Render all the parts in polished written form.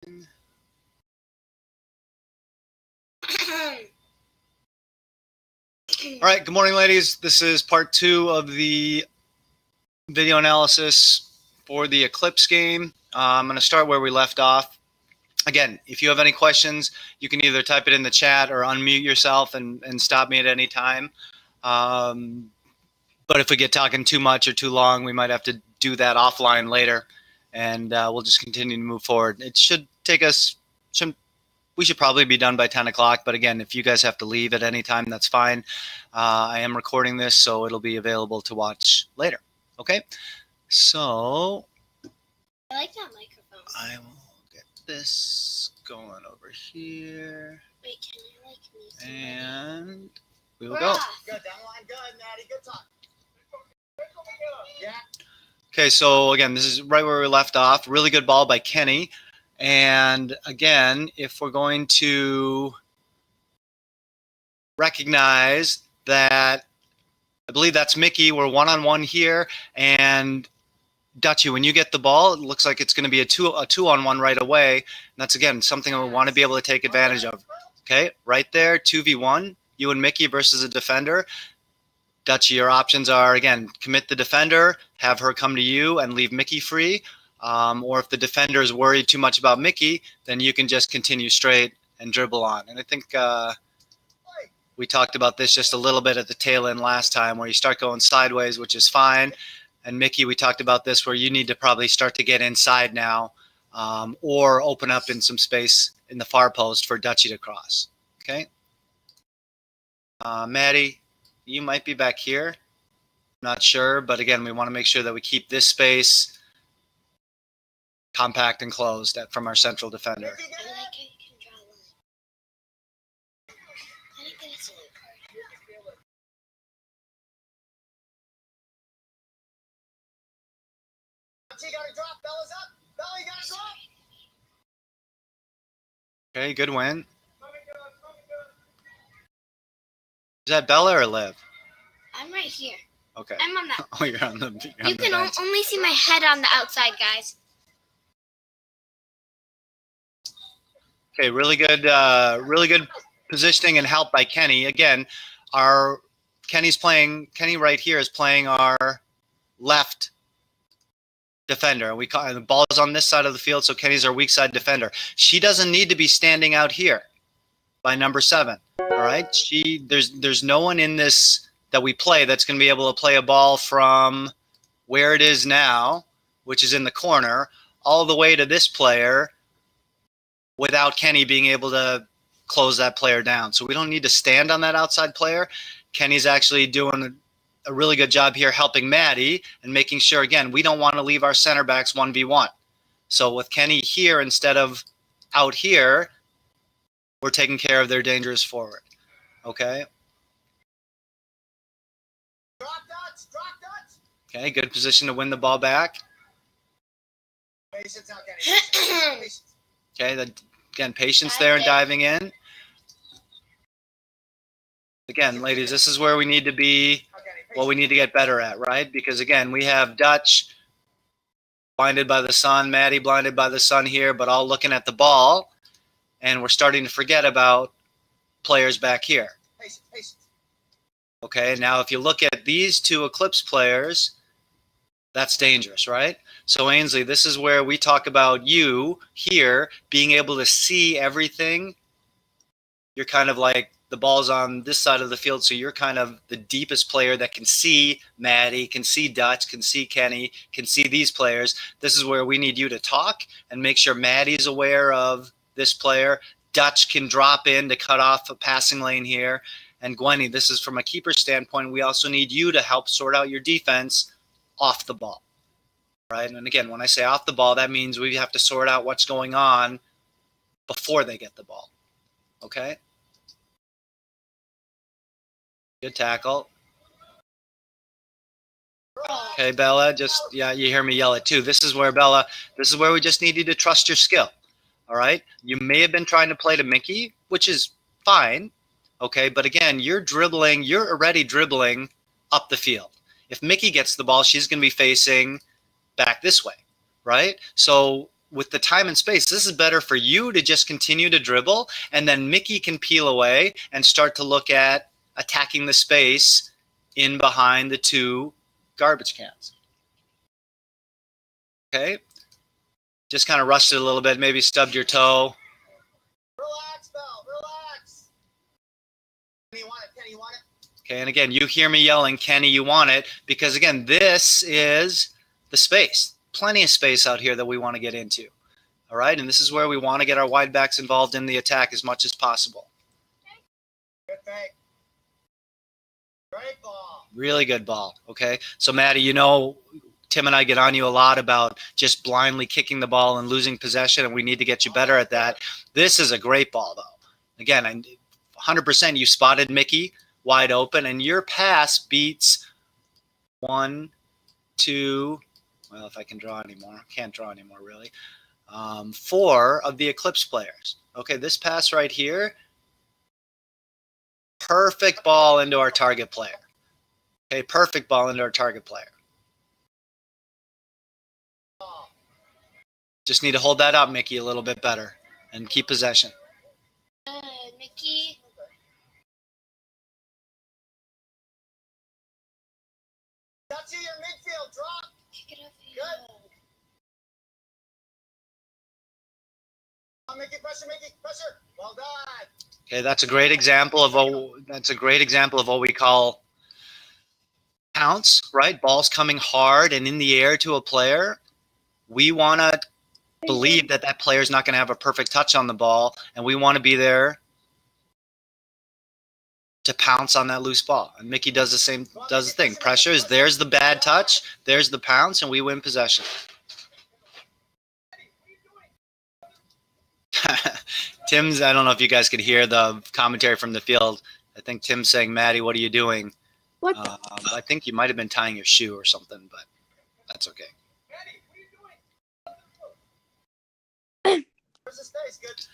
All right, good morning, ladies. This is part 2 of the video analysis for the Eclipse game. I'm going to start where we left off. Again, if you have any questions, you can either type it in the chat or unmute yourself and stop me at any time. But if we get talking too much or too long, we might have to do that offline later, and we'll just continue to move forward. It should take us we should probably be done by 10 o'clock, but again, if you guys have to leave at any time, that's fine. I am recording this, so it'll be available to watch later. Okay? So I like that microphone. I will get this going over here. Wait, can you like me? And we will go. Good, that line good, Maddie. Good talk. Yeah. Okay, so again, this is right where we left off. Really good ball by Kenny. And again, if we're going to recognize that, I believe that's Mickey. We're one-on-one here. And Dutchie, when you get the ball, it looks like it's going to be a two-on-one right away. And that's, again, something we want to be able to take advantage of. Okay, right there, 2v1, you and Mickey versus a defender. Dutchie, your options are, again, commit the defender, have her come to you, and leave Mickey free. Or if the defender is worried too much about Mickey, then you can just continue straight and dribble on. And I think we talked about this just a little bit at the tail end last time, where you start going sideways, which is fine. And Mickey, we talked about this, where you need to probably start to get inside now, or open up in some space in the far post for Dutchie to cross. Okay? Maddie, you might be back here. Not sure, but again, we want to make sure that we keep this space compact and closed from our central defender. I like how you can draw a line. I think that's a good card. You gotta drop, Bella's up. Bella, you gotta drop. Okay, good win. Is that Bella or Liv? I'm right here. Okay. I'm on that. Oh, you're on the You can only see my head on the outside, guys. Okay, really good positioning and help by Kenny. Again, Kenny right here is playing our left defender. The ball is on this side of the field, so Kenny's our weak side defender. She doesn't need to be standing out here by number 7. All right, there's no one in this that we play that's going to be able to play a ball from where it is now, which is in the corner, all the way to this player without Kenny being able to close that player down. So we don't need to stand on that outside player. Kenny's actually doing a really good job here helping Maddie and making sure, again, we don't want to leave our center backs 1v1. So with Kenny here instead of out here, we're taking care of their dangerous forward. Okay? Drop dots, drop dots. Okay, good position to win the ball back. Patience out, Kenny. Patience. Okay, again, patience there and diving in. Again, ladies, this is where we need to be, what we need to get better at, right? Because, again, we have Dutch blinded by the sun, Maddie blinded by the sun here, but all looking at the ball, and we're starting to forget about players back here. Patience, patience. Okay, now if you look at these two Eclipse players, that's dangerous, right? So Ainsley, this is where we talk about you here being able to see everything. You're kind of like the ball's on this side of the field, so you're kind of the deepest player that can see Maddie, can see Dutch, can see Kenny, can see these players. This is where we need you to talk and make sure Maddie's aware of this player. Dutch can drop in to cut off a passing lane here. And Gwenny, this is from a keeper standpoint. We also need you to help sort out your defense off the ball, right? And again, when I say off the ball, that means we have to sort out what's going on before they get the ball, okay? Good tackle. Okay, Bella, you hear me yell it too. This is where, Bella, this is where we just need you to trust your skill, all right? You may have been trying to play to Mickey, which is fine, okay? But again, you're already dribbling up the field. If Mickey gets the ball, she's going to be facing back this way, right? So with the time and space, this is better for you to just continue to dribble, and then Mickey can peel away and start to look at attacking the space in behind the two garbage cans. Okay? Just kind of rushed it a little bit, maybe stubbed your toe. Relax, Bell. Relax. Kenny, you want it? Kenny, you want it? Okay, and again, you hear me yelling, Kenny, you want it, because again, this is the space. Plenty of space out here that we want to get into. All right, and this is where we want to get our wide backs involved in the attack as much as possible. Good fake. Great ball. Really good ball, okay? So, Maddie, you know, Tim and I get on you a lot about just blindly kicking the ball and losing possession, and we need to get you better at that. This is a great ball, though. Again, 100% you spotted Mickey wide open, and your pass beats 1, 2, well, if I can draw anymore, can't draw anymore, really, 4 of the Eclipse players. Okay, this pass right here, perfect ball into our target player. Okay, perfect ball into our target player. Just need to hold that up, Mickey, a little bit better and keep possession. Mickey. That's your midfield. Drop. Kick it up. Good. Mickey, pressure, Mickey, pressure. Well done. Okay, that's a great example of what we call pounce, right? Ball's coming hard and in the air to a player. We want to believe that that player is not going to have a perfect touch on the ball, and we want to be there to pounce on that loose ball. And Mickey does the thing. Pressure is there's the bad touch, there's the pounce, and we win possession. Tim's, I don't know if you guys could hear the commentary from the field. I think Tim's saying, Maddie, what are you doing? What? I think you might have been tying your shoe or something, but that's okay. Where's the space? Good.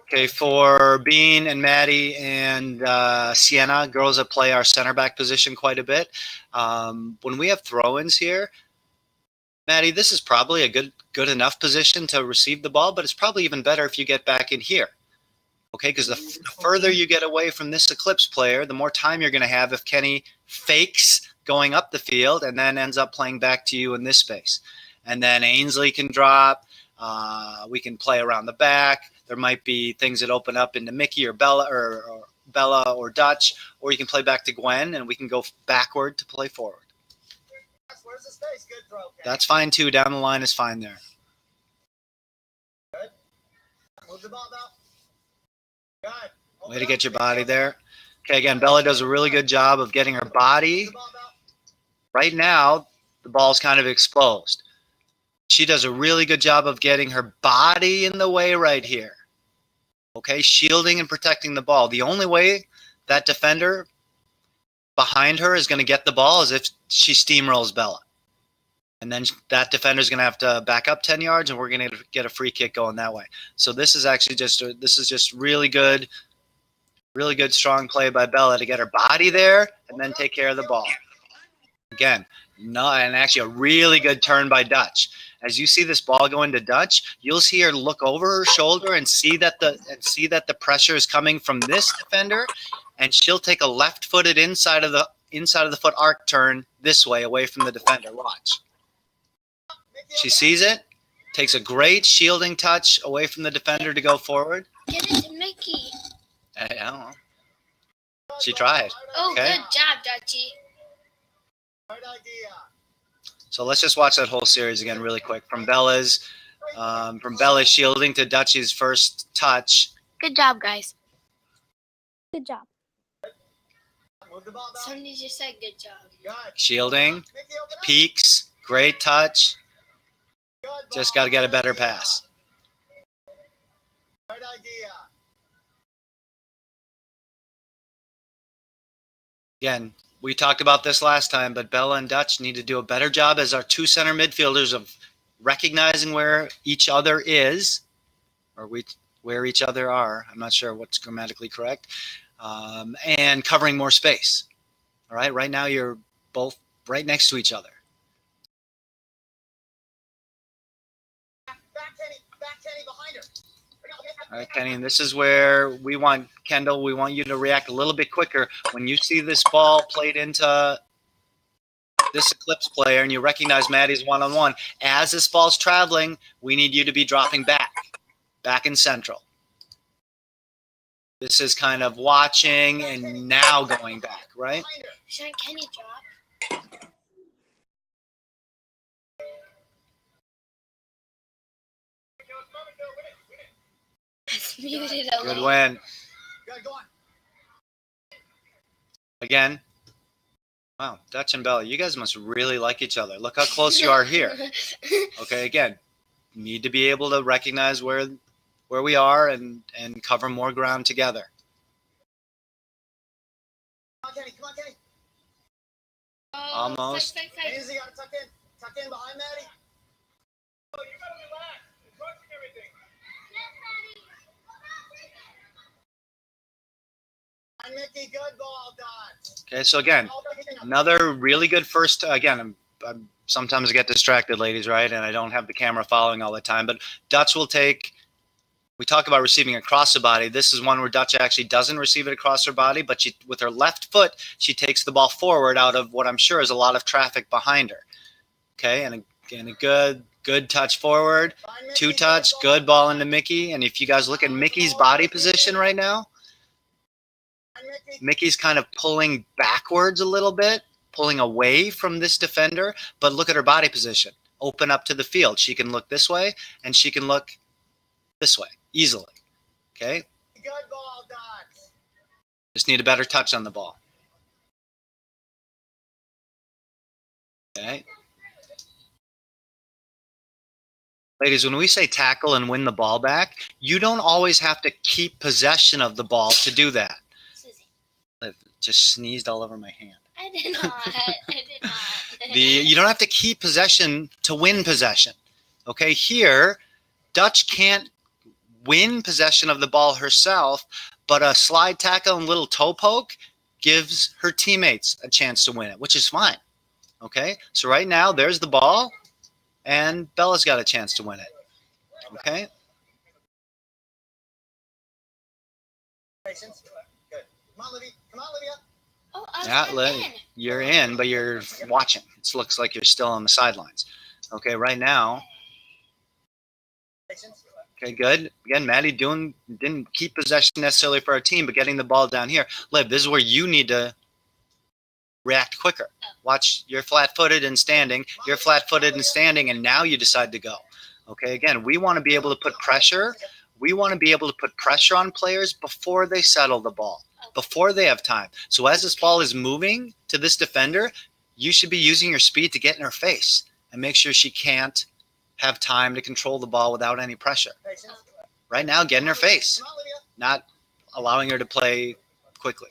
Okay, for Bean and Maddie and Sienna, girls that play our center back position quite a bit, when we have throw-ins here, Maddie, this is probably a good enough position to receive the ball, but it's probably even better if you get back in here. Okay, because the further you get away from this Eclipse player, the more time you're going to have if Kenny fakes going up the field and then ends up playing back to you in this space. And then Ainsley can drop. We can play around the back. There might be things that open up into Mickey or Bella or Dutch, or you can play back to Gwen, and we can go backward to play forward. Where's the space? Good throw. Okay. That's fine too. Down the line is fine there. Good. Move the ball now. Good. Way to get your body there. Okay, again, Bella does a really good job of getting her body. Right now, the ball's kind of exposed. She does a really good job of getting her body in the way right here. Okay, shielding and protecting the ball. The only way that defender behind her is going to get the ball is if she steamrolls Bella. And then that defender is going to have to back up 10 yards, and we're going to get a free kick going that way. So this is actually just really good, strong play by Bella to get her body there and then take care of the ball. Again, and actually a really good turn by Dutch. As you see this ball go into Dutch, you'll see her look over her shoulder and see that the pressure is coming from this defender, and she'll take a left-footed inside of the foot arc turn this way away from the defender. Watch. She sees it, takes a great shielding touch away from the defender to go forward. Get it to Mickey. I don't know. She tried. Oh, Okay. good job, Dutchie. Right idea. So let's just watch that whole series again really quick. From Bella's shielding to Dutchie's first touch. Good job, guys. Good job. Move the ball now. Somebody just said good job. Good. Shielding, Mickey, open up. peeks, great touch. Good ball. Just got to get a better Right idea. pass. Right idea. Again, we talked about this last time, but Bella and Dutch need to do a better job as our two center midfielders of recognizing where each other is, or where each other are. I'm not sure what's grammatically correct, and covering more space. All right, right now you're both right next to each other. All right, Kenny, and this is where we want, Kendall, we want you to react a little bit quicker. When you see this ball played into this Eclipse player and you recognize Maddie's one-on-one, as this ball's traveling, we need you to be dropping back in central. This is kind of watching and now going back, right? Shouldn't Kenny drop? It's muted a Good little. win. Good, go on. Again. Wow, Dutch and Bella, you guys must really like each other. Look how close you are here. Okay, again, need to be able to recognize where we are and cover more ground together. Come on, Kenny. Come on, Kenny. Almost. Fight. Easy, gotta tuck in. Tuck in behind Maddie. Oh, you gotta relax. It's rushing everything. And Mickey, good ball, Dot. Okay, so again, another really good first. Again, I'm sometimes get distracted, ladies, right? And I don't have the camera following all the time. But Dutch will take. We talk about receiving across the body. This is one where Dutch actually doesn't receive it across her body, but she, with her left foot, she takes the ball forward out of what I'm sure is a lot of traffic behind her. Okay, and a good touch forward, two touch, good ball into Mickey. And if you guys look at Mickey's body position right now, Mickey's kind of pulling backwards a little bit, pulling away from this defender, but look at her body position. Open up to the field. She can look this way, and she can look this way easily. Okay? Good ball, Dot. Just need a better touch on the ball. Okay? Ladies, when we say tackle and win the ball back, you don't always have to keep possession of the ball to do that. Susie. I just sneezed all over my hand. I did not. I did not. You don't have to keep possession to win possession. Okay, here, Dutch can't win possession of the ball herself, but a slide tackle and little toe poke gives her teammates a chance to win it, which is fine. Okay, so right now, there's the ball, and Bella's got a chance to win it. Okay? Patience. Good. Come on, Livy. Come on, Livia. Oh, Yeah, you're in, but you're watching. It looks like you're still on the sidelines. Okay, right now. Patience. Okay, good. Again, Maddie didn't keep possession necessarily for our team, but getting the ball down here. Liv, this is where you need to react quicker. Watch, you're flat-footed and standing. You're flat-footed and standing, and now you decide to go. Okay, again, we want to be able to put pressure. We want to be able to put pressure on players before they settle the ball, before they have time. So as this ball is moving to this defender, you should be using your speed to get in her face and make sure she can't have time to control the ball without any pressure. Patience. Right now, get in her face, Come on, Livia. not allowing her to play quickly.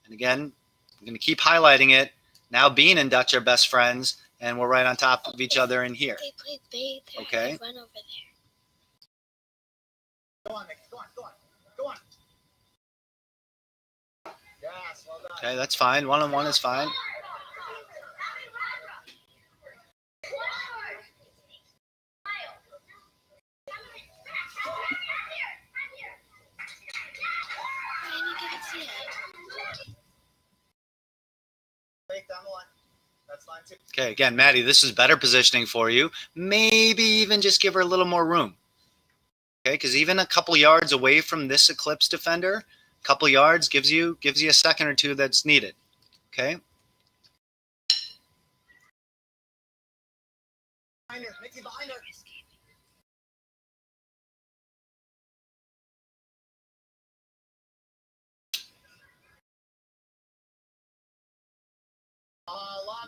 And again, I'm going to keep highlighting it. Now Bean and Dutch are best friends, and we're right on top of each other in here. They played bathe. Okay. Run over there. Go on, Mickey. Go on, go on. Go on. Yes, well done. Okay, that's fine. One-on-one is fine. I didn't get to see it. Take down the line. That's line 2. Okay, again, Maddie, this is better positioning for you. Maybe even just give her a little more room. Okay, because even a couple yards away from this Eclipse defender, a couple yards gives you a second or two that's needed. Okay. Behind her. Mickey, behind her.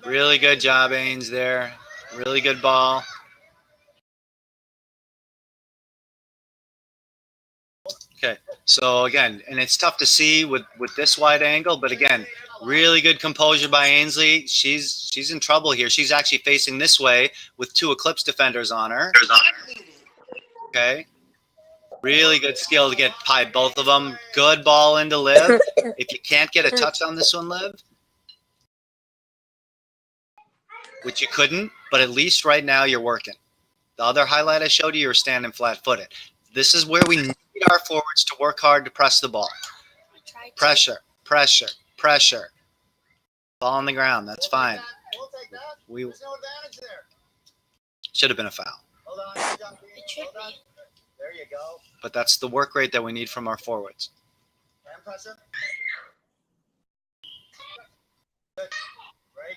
Really good job, Ains, there. Really good ball. Okay, so again, and it's tough to see with this wide angle, but again, really good composure by Ainsley. She's in trouble here. She's actually facing this way with 2 Eclipse defenders on her. Okay. Really good skill to get by both of them. Good ball into Liv. If you can't get a touch on this one, Liv, which you couldn't, but at least right now you're working. The other highlight I showed you, you're standing flat-footed. This is where we need our forwards to work hard to press the ball. Pressure, pressure, pressure. Ball on the ground. That's fine. We'll take that. We There's no advantage there. should have been a foul. Hold on. Hold on. It should Hold on. be. There you go. But that's the work rate that we need from our forwards. Hand pressure.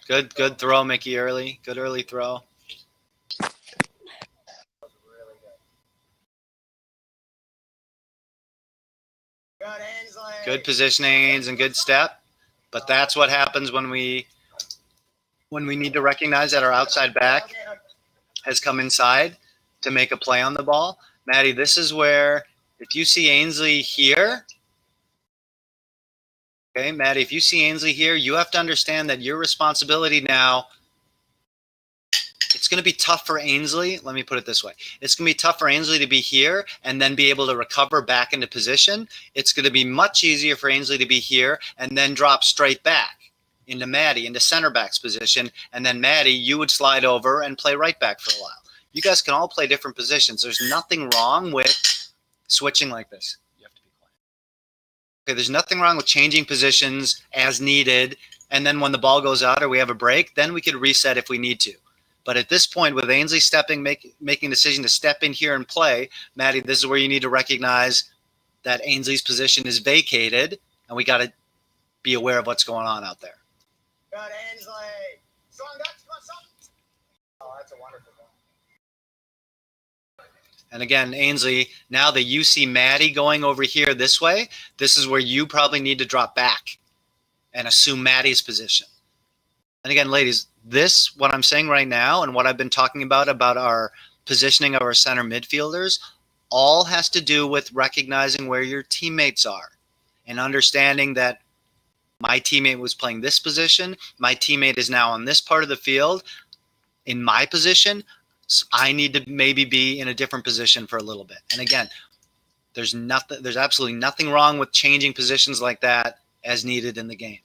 Good. Good throw, Mickey, early. Good early throw. Really good. Good, Ainsley. Good positionings and good step. But that's what happens when we need to recognize that our outside back has come inside to make a play on the ball. Maddie, this is where if you see Ainsley here, okay, Maddie, if you see Ainsley here, you have to understand that your responsibility now, it's going to be tough for Ainsley. Let me put it this way. It's going to be tough for Ainsley to be here and then be able to recover back into position. It's going to be much easier for Ainsley to be here and then drop straight back into Maddie, into center back's position. And then Maddie, you would slide over and play right back for a while. You guys can all play different positions. There's nothing wrong with switching like this. You have to be quiet. Okay, there's nothing wrong with changing positions as needed. And then when the ball goes out or we have a break, then we could reset if we need to. But at this point, with Ainsley making a decision to step in here and play, Maddie, this is where you need to recognize that Ainsley's position is vacated, and we got to be aware of what's going on out there. Good, Ainsley. Strong guts. Come on, son. Oh, that's a wonderful one. And again, Ainsley, now that you see Maddie going over here this way, this is where you probably need to drop back and assume Maddie's position. And again, ladies, this, what I'm saying right now and what I've been talking about our positioning of our center midfielders, all has to do with recognizing where your teammates are and understanding that my teammate was playing this position. My teammate is now on this part of the field in my position. So I need to maybe be in a different position for a little bit. And again, there's absolutely nothing wrong with changing positions like that as needed in the game.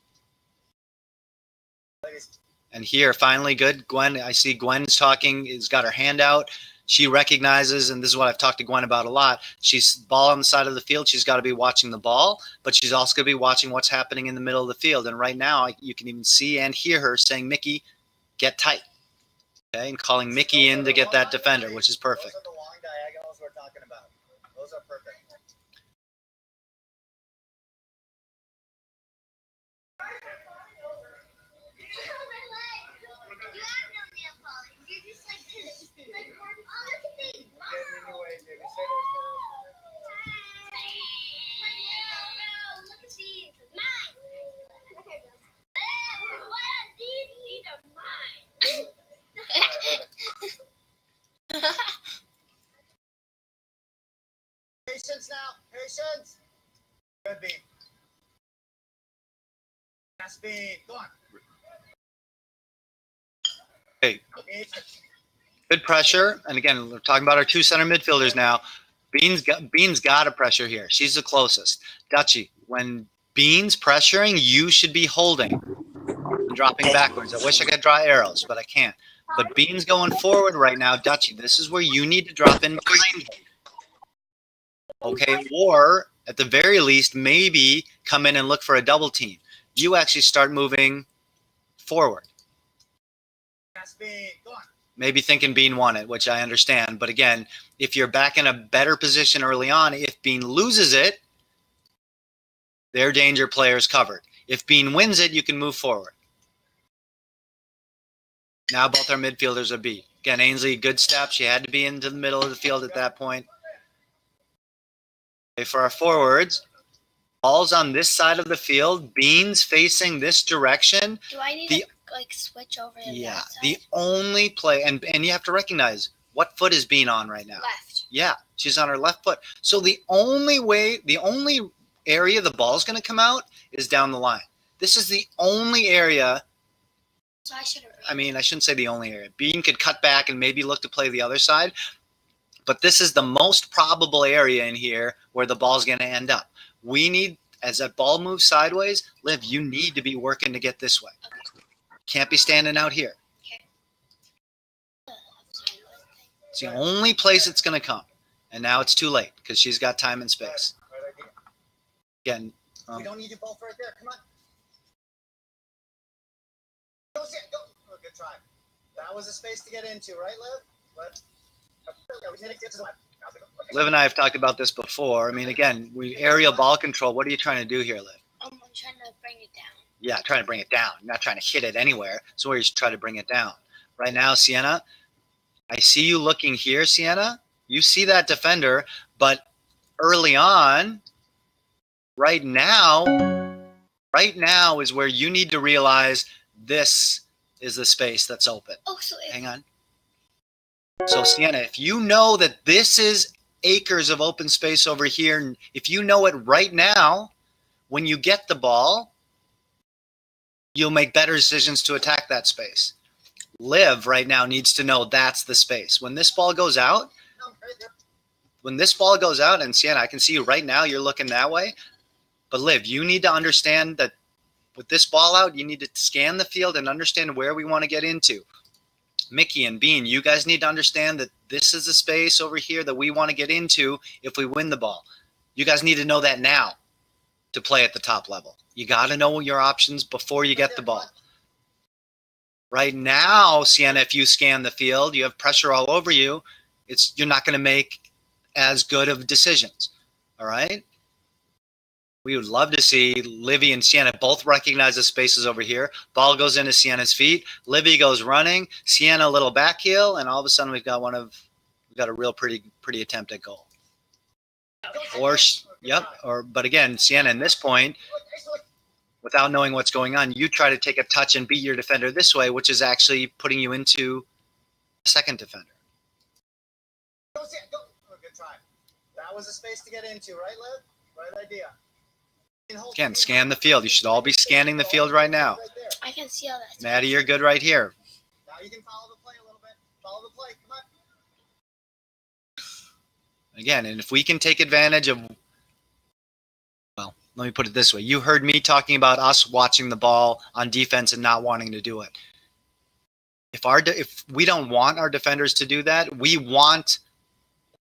And here, finally, good. Gwen, I see Gwen's talking, has got her hand out. She recognizes, and this is what I've talked to Gwen about a lot, she's ball on the side of the field. She's got to be watching the ball, but she's also going to be watching what's happening in the middle of the field. And right now, you can even see and hear her saying, Mickey, get tight. Okay, and calling Mickey in to get that defender, which is perfect. Those are the long diagonals we're talking about. Those are perfect. Patience now. Patience. Good beat. Yes, beat. Go on. Okay. Good pressure. And again, we're talking about our two center midfielders now. Bean's got a pressure here. She's the closest. Dutchie, when Bean's pressuring, you should be holding and dropping backwards. I wish I could draw arrows, but I can't. But Bean's going forward right now. Dutchie, this is where you need to drop in behind him. Okay, or at the very least, maybe come in and look for a double team. You actually start moving forward. Maybe thinking Bean won it, which I understand. But again, if you're back in a better position early on, if Bean loses it, their danger player's covered. If Bean wins it, you can move forward. Now both our midfielders are beat. Again, Ainsley, good step. She had to be into the middle of the field at that point. Okay, for our forwards, ball's on this side of the field. Bean's facing this direction. Do I need to switch over to Yeah, that side? the only play, and you have to recognize what foot is Bean on right now. Left. Yeah, she's on her left foot. So the only area the ball's going to come out is down the line. This is the only area. So I should have. I mean, I shouldn't say the only area. Bean could cut back and maybe look to play the other side. But this is the most probable area in here where the ball's going to end up. We need, as that ball moves sideways, Liv, you need to be working to get this way. Okay. Can't be standing out here. Okay. It's the only place it's going to come. And now it's too late because she's got time and space. Right idea. Again, We don't need you both right there. Come on. Go, Sam. Go. Oh, good try. That was a space to get into, right, Liv? Liv and I have talked about this before. I mean, again, aerial ball control. What are you trying to do here, Liv? I'm trying to bring it down. Yeah, trying to bring it down. You're not trying to hit it anywhere. So where you try to bring it down. Right now, Sienna, I see you looking here, Sienna. You see that defender, but early on, right now is where you need to realize this is the space that's open. Oh, so Hang on. So Sienna, if you know that this is acres of open space over here, and if you know it right now, when you get the ball, you'll make better decisions to attack that space. Liv right now needs to know that's the space. When this ball goes out, and Sienna, I can see you right now, you're looking that way. But Liv, you need to understand that with this ball out, you need to scan the field and understand where we want to get into. Mickey and Bean, you guys need to understand that this is the space over here that we want to get into if we win the ball. You guys need to know that now to play at the top level. You got to know your options before you get the ball. Right now, Sienna, if you scan the field, you have pressure all over you. You're not going to make as good of decisions. All right? We would love to see Livy and Sienna both recognize the spaces over here. Ball goes into Sienna's feet. Livy goes running. Sienna a little back heel, and all of a sudden we've got a real pretty attempt at goal. But again, Sienna, in this point, without knowing what's going on, you try to take a touch and beat your defender this way, which is actually putting you into a second defender. Go, Sam. Go. Oh, good try. That was a space to get into, right, Liv? Right idea. Again, scan the field. You should all be scanning the field right now. I can see all that. Maddie, you're good right here. Now you can follow the play a little bit. Follow the play. Come on. Again, and if we can take advantage of, well, let me put it this way. You heard me talking about us watching the ball on defense and not wanting to do it. If we don't want our defenders to do that, we want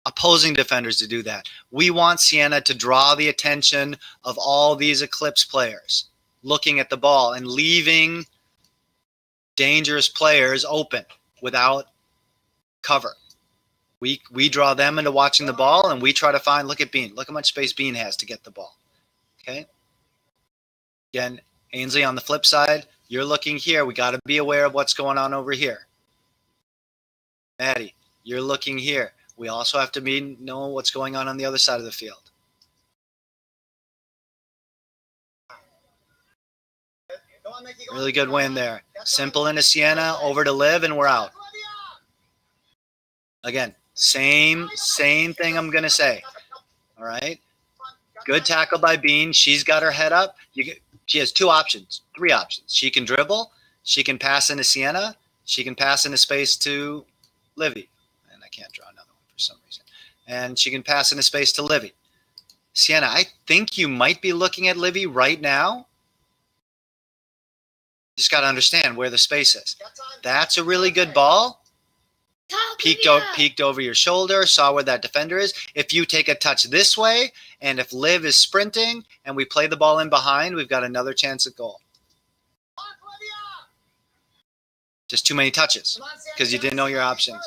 opposing defenders to do that. We want Sienna to draw the attention of all these Eclipse players looking at the ball and leaving dangerous players open without cover. We draw them into watching the ball, and we try to find, look at Bean. Look how much space Bean has to get the ball. Okay? Again, Ainsley, on the flip side, you're looking here. We got to be aware of what's going on over here. Maddie, you're looking here. We also have to know what's going on the other side of the field. Really good win there. Simple into Sienna, over to Liv, and we're out. Again, same thing I'm going to say. All right? Good tackle by Bean. She's got her head up. She has three options. She can dribble. She can pass into Sienna. She can pass into space to Livy. And I can't draw another one for some reason. And she can pass into space to Livy. Sienna, I think you might be looking at Livy right now. Just got to understand where the space is. That's a really good ball. Peeked over your shoulder, saw where that defender is. If you take a touch this way, and if Liv is sprinting, and we play the ball in behind, we've got another chance at goal. Just too many touches because you didn't know your options.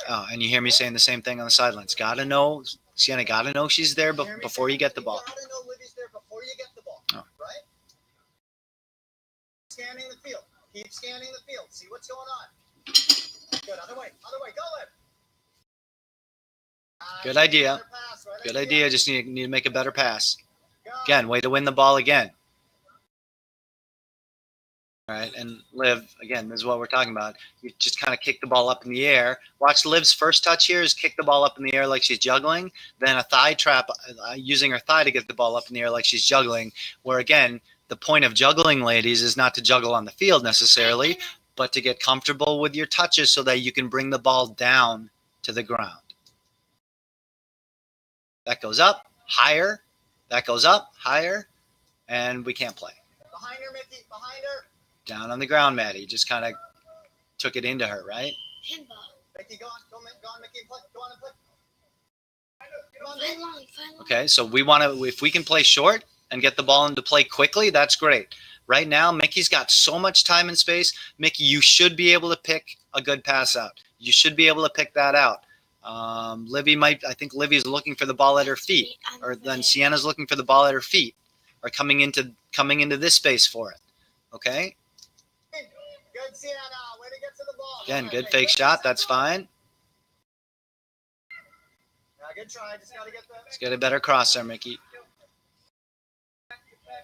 Oh, and you hear me saying the same thing on the sidelines. Sienna, got to know she's there before you get the ball. Oh. Right? Scanning the field. Keep scanning the field. See what's going on. Good. Other way. Go, Liv. Good idea. Good idea. Just need to make a better pass. Again, way to win the ball again. All right, and Liv, again, this is what we're talking about. You just kind of kick the ball up in the air. Watch Liv's first touch here is kick the ball up in the air like she's juggling. Then a thigh trap, using her thigh to get the ball up in the air like she's juggling. Where, again, the point of juggling, ladies, is not to juggle on the field necessarily, but to get comfortable with your touches so that you can bring the ball down to the ground. That goes up, higher. That goes up, higher. And we can't play. Behind her, Mickey. Behind her. Down on the ground, Maddie. Just kind of took it into her, right? Pinball. Mickey, go on, Mickey, play. Go on and play. Come on, Fine long, fine long. Okay, so we want to, if we can play short and get the ball into play quickly, that's great. Right now, Mickey's got so much time and space. Mickey, you should be able to pick a good pass out. You should be able to pick that out. I think Livy's looking for the ball at her feet, or then Sienna's looking for the ball at her feet, or coming into this space for it. Okay. Good, Sienna. Way to get to the ball. Again, good fake shot. That's fine. Good try. Just gotta get the. Let's get a better cross there, Mickey.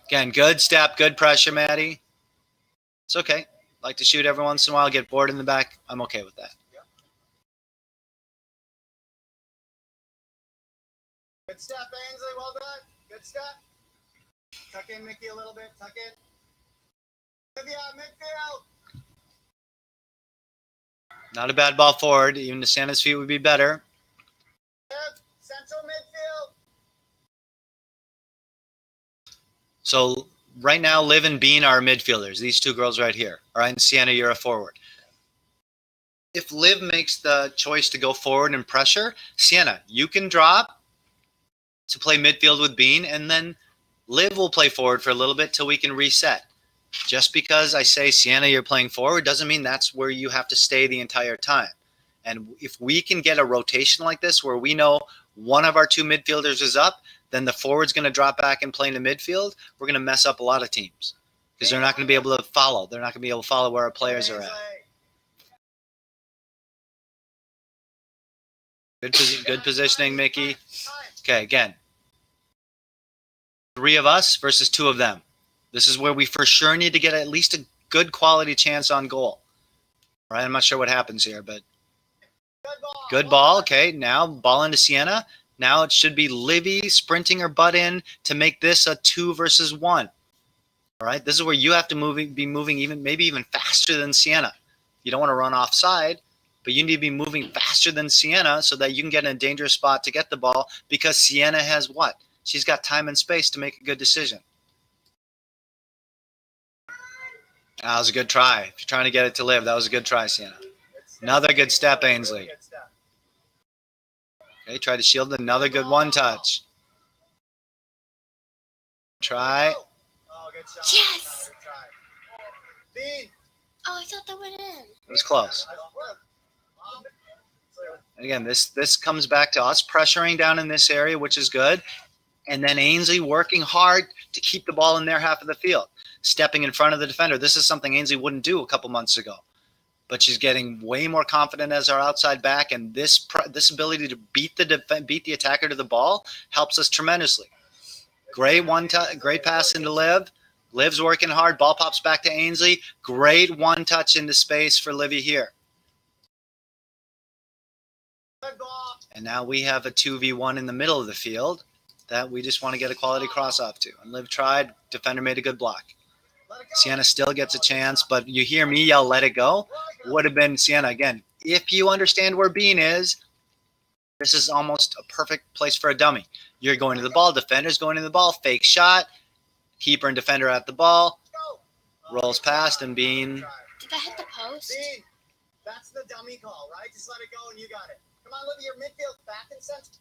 Again, good step, good pressure, Maddie. It's okay. Like to shoot every once in a while, get bored in the back. I'm okay with that. Good step, Ainsley. Well done. Good step. Tuck in, Mickey, a little bit. Tuck in. Olivia, midfield. Not a bad ball forward. Even to Santa's feet would be better. Central midfield. So right now, Liv and Bean are midfielders. These two girls right here. All right, and Sienna, you're a forward. If Liv makes the choice to go forward and pressure, Sienna, you can drop to play midfield with Bean, and then Liv will play forward for a little bit till we can reset. Just because I say, Sienna, you're playing forward doesn't mean that's where you have to stay the entire time. And if we can get a rotation like this where we know one of our two midfielders is up, then the forward's going to drop back and play in the midfield, we're going to mess up a lot of teams because they're not going to be able to follow. They're not going to be able to follow where our players are at. Good positioning, Mickey. Okay, again. 3 of us versus 2 of them. This is where we for sure need to get at least a good quality chance on goal. All right, I'm not sure what happens here, but good ball. Okay, now ball into Sienna. Now it should be Livy sprinting her butt in to make this a 2 versus 1. All right, this is where you have to be moving maybe even faster than Sienna. You don't want to run offside, but you need to be moving faster than Sienna so that you can get in a dangerous spot to get the ball because Sienna has what? She's got time and space to make a good decision. That was a good try. If you're trying to get it to Liv, that was a good try, Sienna. Another good step, Ainsley. Okay, try to shield another good one touch. Try. Yes! Oh, I thought that went in. It was close. Again, this comes back to us pressuring down in this area, which is good. And then Ainsley working hard to keep the ball in their half of the field, stepping in front of the defender. This is something Ainsley wouldn't do a couple months ago. But she's getting way more confident as our outside back, and this ability to beat the attacker to the ball helps us tremendously. Great pass into Liv. Liv's working hard. Ball pops back to Ainsley. Great one touch into space for Livy here. And now we have a 2v1 in the middle of the field that we just want to get a quality cross off to. And Liv tried. Defender made a good block. Sienna still gets a chance, but you hear me yell, let it go. Would have been Sienna again. If you understand where Bean is, this is almost a perfect place for a dummy. You're going to the ball. Defender's going to the ball. Fake shot. Keeper and defender at the ball. Rolls past, and Bean. Did that hit the post? Bean, that's the dummy call, right? Just let it go and you got it. Come on, Liv, your midfield back in central.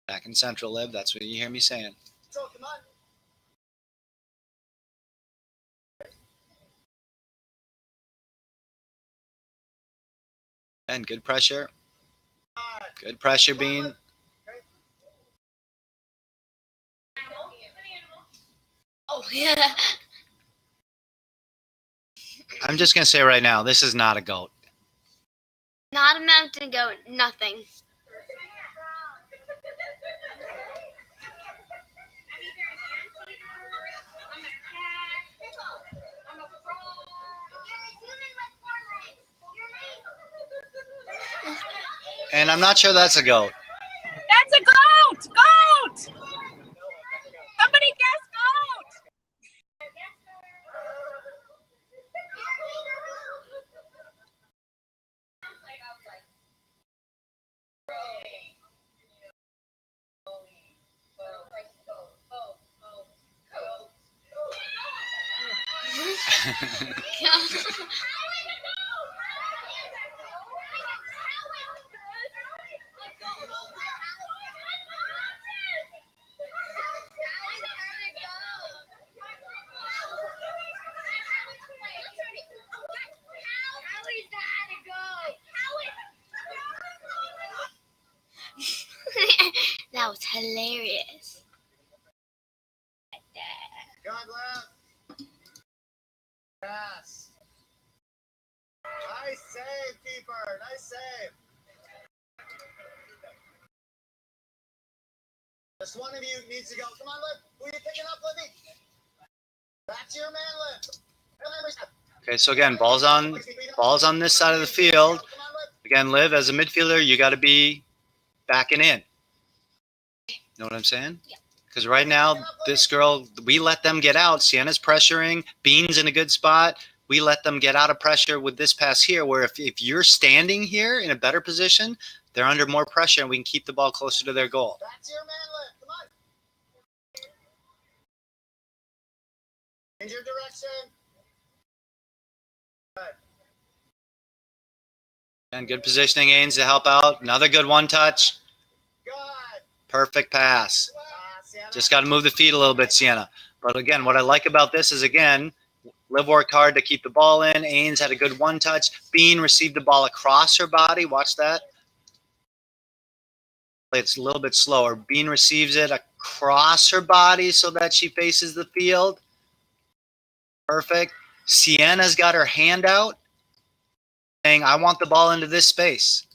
Back in central, Liv. That's what you hear me saying. So, come on. And good pressure. Good pressure, Bean. Oh, yeah. I'm just going to say right now, this is not a goat. Not a mountain goat, nothing. And I'm not sure that's a goat. That's a goat! Goat! Somebody guess goat! hilarious. Good left. Pass. Nice save, keeper. Nice save. Just one of you needs to go. Come on, Liv. Who are you picking up, Livy? That's your man, Liv. Okay, so again, balls on this side of the field. Again, Liv, as a midfielder, you got to be backing in. You know what I'm saying? Yeah. Because right now, this girl, we let them get out. Sienna's pressuring. Bean's in a good spot. We let them get out of pressure with this pass here, where if you're standing here in a better position, they're under more pressure, and we can keep the ball closer to their goal. That's your man, Liv. Come on. Change your direction. Good. And good positioning, Ains, to help out. Another good one-touch. Good. Perfect pass. Sienna. Just got to move the feet a little bit, Sienna. But again, what I like about this is, again, Liv worked hard to keep the ball in. Ains had a good one-touch. Bean received the ball across her body. Watch that. It's a little bit slower. Bean receives it across her body so that she faces the field. Perfect. Sienna's got her hand out saying, I want the ball into this space.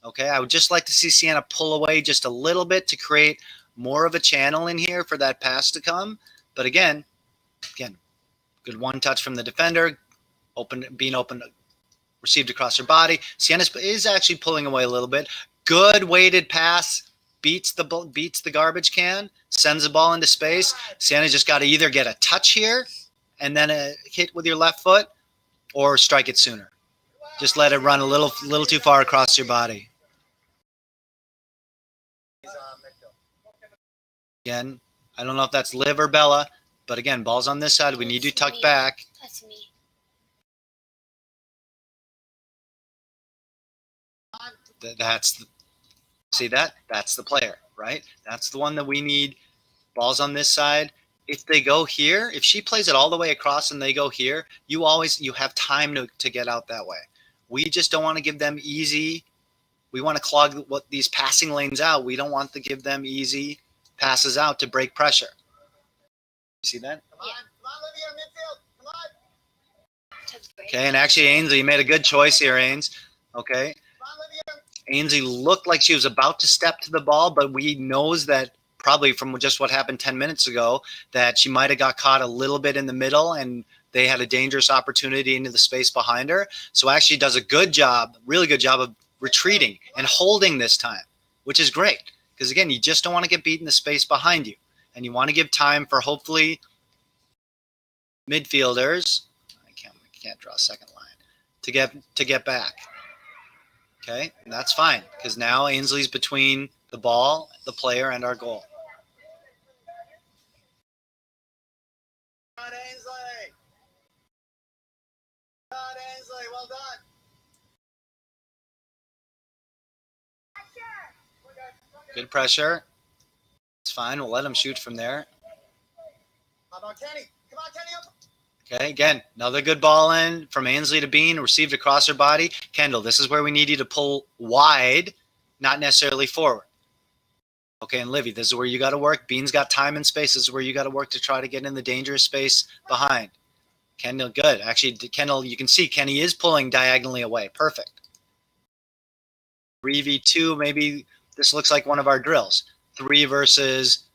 Okay, I would just like to see Sienna pull away just a little bit to create more of a channel in here for that pass to come. But again, good one touch from the defender. Being open, received across her body. Sienna is actually pulling away a little bit. Good weighted pass. Beats the garbage can. Sends the ball into space. Sienna just got to either get a touch here and then a hit with your left foot, or strike it sooner. Just let it run a little too far across your body. Again, I don't know if that's Liv or Bella, but again, ball's on this side. We need to tuck back. That's me. That's the player, right? That's the one that we need. Ball's on this side. If they go here, if she plays it all the way across and they go here, you have time to get out that way. We just don't want to give them easy. We want to clog these passing lanes out. We don't want to give them easy passes out to break pressure. You see that? Come on, Livy, midfield. Come on. Okay, and actually Ainsley made a good choice here, Ains. Okay. Come on, Livy. Ainsley looked like she was about to step to the ball, but we knows that probably from just what happened 10 minutes ago that she might have got caught a little bit in the middle and they had a dangerous opportunity into the space behind her. So actually does a good job, really good job of retreating and holding this time, which is great. Because again, you just don't want to get beat in the space behind you. And you want to give time for hopefully midfielders. I can't draw a second line to get back. Okay, and that's fine because now Ainsley's between the ball, the player, and our goal. Good, Ainsley. Good, Ainsley. Well done. Good pressure. It's fine. We'll let him shoot from there. How about Kenny? Come on, Kenny, up. Okay, again, another good ball in from Ainsley to Bean, received across her body. Kendall, this is where we need you to pull wide, not necessarily forward. Okay, and Livy, this is where you got to work. Bean's got time and space. This is where you got to work to try to get in the dangerous space behind. Kendall, good. Actually, Kendall, you can see Kenny is pulling diagonally away. Perfect. 3v2, maybe this looks like one of our drills. 3 versus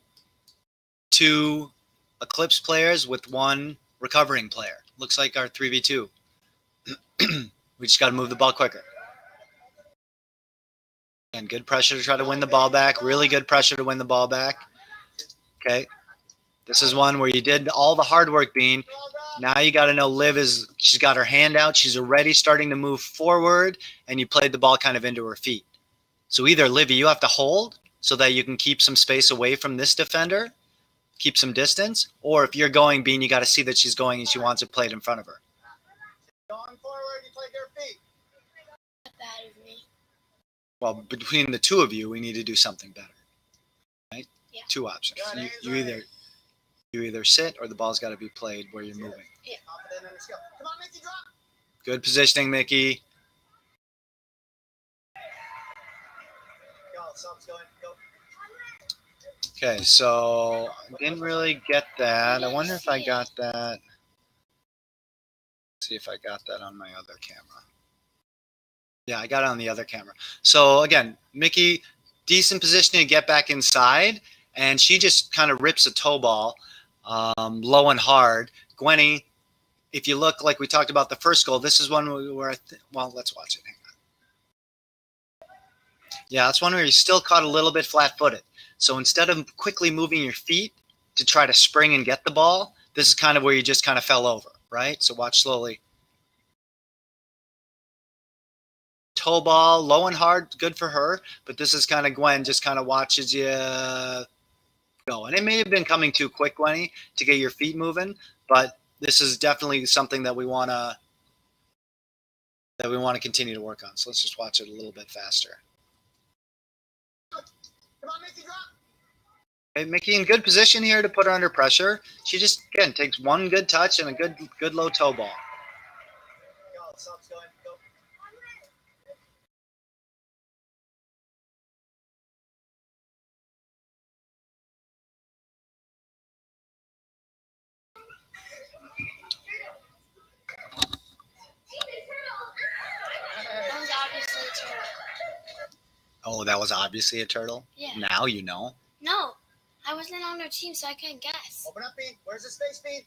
2 Eclipse players with 1 recovering player. Looks like our 3v2. We just got to move the ball quicker. And good pressure to try to win the ball back. Really good pressure to win the ball back. Okay. This is one where you did all the hard work, Bean. Now you got to know Liv she's got her hand out. She's already starting to move forward, and you played the ball kind of into her feet. So either, Livy, you have to hold so that you can keep some space away from this defender, keep some distance, or if you're going, Bean, you got to see that she's going and she wants it played in front of her. Going forward, you played your feet. Not bad of me. Well, between the two of you, we need to do something better, right? Yeah. 2 options. You either sit or the ball's got to be played where you're moving. Yeah. Confident in the skill. Come on, Mickey, drop. Good positioning, Mickey. Go, subs going. Go. Okay, so I didn't really get that. I wonder if I got that. See if I got that on my other camera. Yeah, I got it on the other camera. So again, Mickey, decent positioning to get back inside, and she just kind of rips a toe ball low and hard. Gwenny, if you look like we talked about the first goal, this is one where well, let's watch it. Yeah, that's one where you still caught a little bit flat-footed. So instead of quickly moving your feet to try to spring and get the ball, this is kind of where you just kind of fell over, right? So watch slowly. Toe ball, low and hard, good for her. But this is kind of Gwen just kind of watches you go. And it may have been coming too quick, Gwenny, to get your feet moving. But this is definitely something that we want to continue to work on. So let's just watch it a little bit faster. Come on, Mickey, drop. Okay, Mickey in good position here to put her under pressure. She just, again, takes one good touch and a good low toe ball. Go, subs going. Go. That was obviously a turtle. Oh, that was obviously a turtle? Yeah. Now you know. No, I wasn't on their team, so I couldn't guess. Open up, Bean. Where's the space, Bean?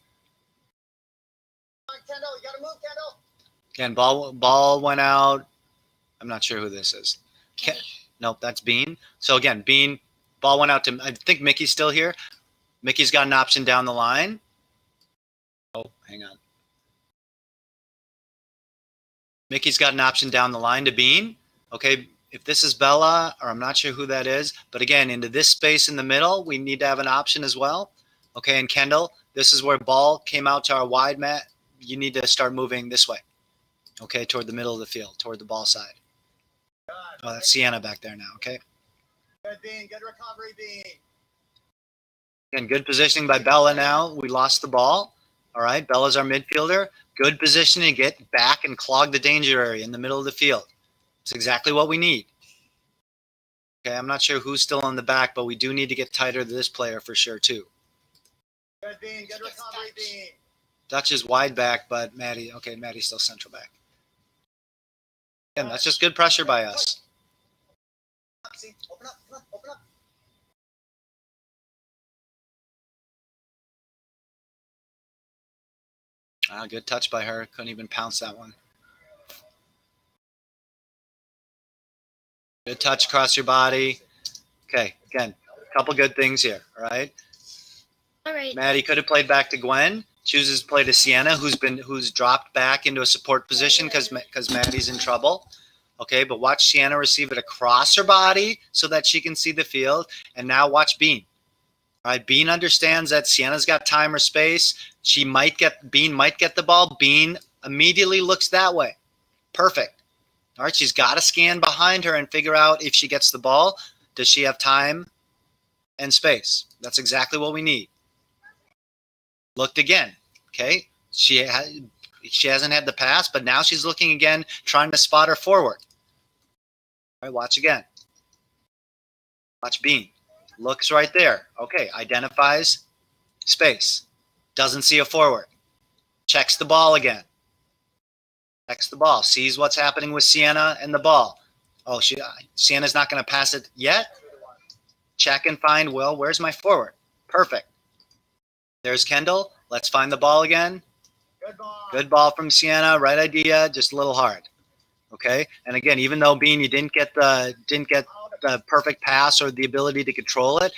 Come on, Kendall. You gotta move, Kendall. Again, ball went out. I'm not sure who this is. Kenny. Nope, that's Bean. So again, Bean, ball went out to, I think Mickey's still here. Mickey's got an option down the line. Oh, hang on. Mickey's got an option down the line to Bean. Okay, if this is Bella, or I'm not sure who that is, but again, into this space in the middle, we need to have an option as well. Okay, and Kendall, this is where ball came out to our wide mat. You need to start moving this way. Okay, toward the middle of the field, toward the ball side. Good. Oh, that's Sienna back there now, okay? Good, Bean. Good recovery, Bean. Again, good positioning by Bella now. We lost the ball. All right, Bella's our midfielder. Good positioning to get back and clog the danger area in the middle of the field. It's exactly what we need. Okay, I'm not sure who's still on the back, but we do need to get tighter to this player for sure, too. Good, Bean. Good recovery, Bean. Dutch is wide back, but Maddie's still central back. Again, that's just good pressure by us. See, open up. Come on, open up. Good touch by her. Couldn't even pounce that one. Good touch across your body. Okay, again, a couple good things here, all right? All right. Maddie could have played back to Gwen. Chooses to play to Sienna, who's dropped back into a support position because Maddie's in trouble. Okay, but watch Sienna receive it across her body so that she can see the field. And now watch Bean. All right, Bean understands that Sienna's got time or space. Bean might get the ball. Bean immediately looks that way. Perfect. All right, she's got to scan behind her and figure out if she gets the ball. Does she have time and space? That's exactly what we need. Looked again. Okay, she hasn't had the pass, but now she's looking again, trying to spot her forward. All right, watch again. Watch Bean. Looks right there. Okay, identifies space. Doesn't see a forward. Checks the ball again. Checks the ball. Sees what's happening with Sienna and the ball. Oh, Sienna's not going to pass it yet. Check and find, well, where's my forward? Perfect. There's Kendall. Let's find the ball again. Good ball. Good ball from Sienna. Right idea, just a little hard. Okay, and again, even though Bean, you didn't get the perfect pass or the ability to control it,